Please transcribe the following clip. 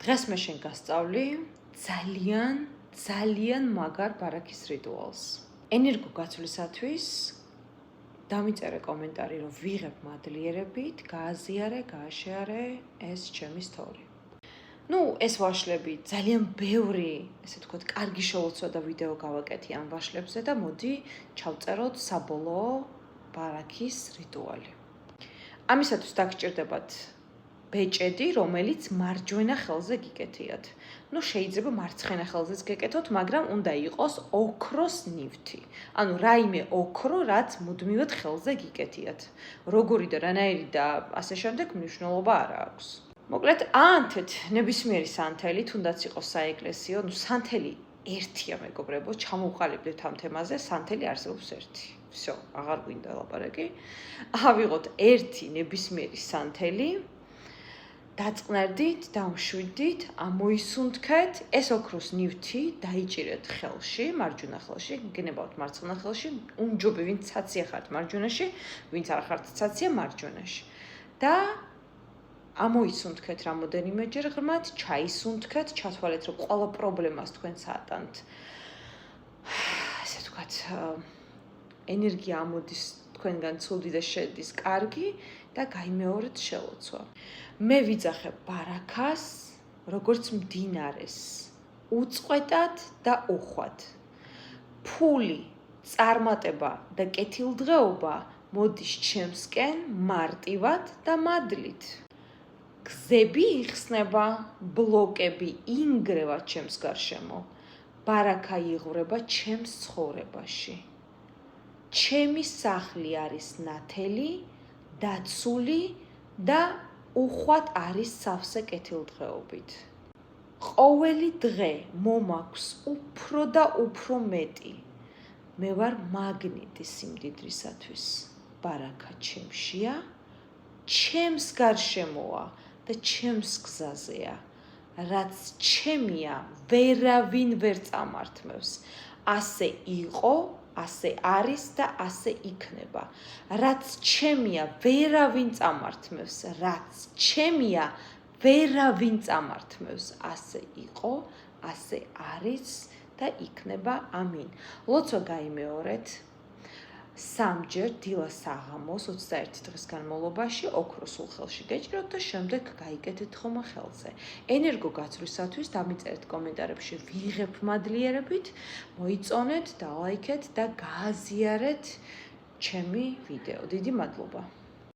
დღეს მე შენ გასწავლი ძალიან მაგარ ბარაქის რიტუალს. ენერგო გაცვლისათვის დამიწერე კომენტარი, რომ ვიღებ მადლიერებით, გააზიარე, გააშეარე ეს ჩემი სტორი. ეს ვაშლები ძალიან ბევრი, ესე ვთქვათ, კარგი შოუცვა და ვიდეო გავაკეთე ამ ვაშლებზე და მოდი ჩავწეროთ საბოლოო ბარაქის რიტუალი. ამისათვის დაგჭირდებათ ბეჭედი, რომელიც მარჯვენა ხელზე გიკეთიათ. შეიძლება მარცხენა ხელზეც გეკეთოთ, მაგრამ უნდა იყოს ოქროს ნივთი. რაიმე ოქრო, რაც მუდმივად ხელზე გიკეთიათ. როგორი და რანაირი და ასე შემდეგ მნიშვნელობა არ აქვს. მოკლედ, ანთეთ ნებისმიერი სანთელი, თუნდაც იყოს საეკლესიო, სანთელი ერთია, მეგობრებო, ჩამოვყალიბდეთ ამ თემაზე, სანთელი არსებობს ერთი. всё, აღარ გვინდა ლაპარაკი. ავიღოთ ერთი ნებისმიერი სანთელი, დაწყნარდით, დამშვიდით, ამოისუნთქეთ, ეს ოქროს ნივთი დაიჭირეთ ხელში, მარჯვენა ხელში, გენებავთ მარცხენა ხელში, უმჯობი ვინც ცაცია ხართ მარჯვენაში, ვინც არ ხართ ცაცია მარჯვენაში. და ამოისუნთქეთ რამოდენიმეჯერ ღრმად, ჩაისუნთქეთ, ჩათვალეთ, რომ ყველა პრობლემას თქვენ საატანთ. ასე ვთქვათ, ენერგია ამოდის თქვენგან ცუდი და შედის კარგი და გაიმეორეთ შელოცვა. მე ვიძახებ ბარაქას, როგორც მდინარეს, უწყვეტად და უხვად. ფული, წარმატება და კეთილდღეობა მოდის ჩემსკენ მარტივად და მადლით. გზები იხსნება, ბლოკები ინგრევა ჩემს გარშემო. ბარაქა იღვრება ჩემს ცხოვრებაში. ჩემი სახლი არის ნათელი, დაცული და უხვად არის სავსე კეთილდღეობით. ყოველი დღე მომაქვს უფრო და უფრო მეტი. მე ვარ მაგნიტი სიმდიდრისათვის. ბარაქა ჩემშია, ჩემს გარშემოა და ჩემს გზაზეა. რაც ჩემია, ვერავინ ვერ წამართმევს. ასე იყო, ასე არის და ასე იქნება. რაც ჩემია, ვერავინ წამართმევს. რაც ჩემია, ვერავინ წამართმევს. ასე იყო, ასე არის და იქნება. ამინ. ლოცვა გაიმეორეთ. სამჯერ დილას საღამოს 21 დღის განმავლობაში ოქრო სულ ხელში გეჭიროთ და შემდეგ გაიკეთეთ ხომ ხელზე. ენერგო გაცვლისათვის დამიწერეთ კომენტარებში ვიღებ მადლიერებით, მოიწონეთ, დალაიქეთ და გააზიარეთ ჩემი ვიდეო. დიდი მადლობა.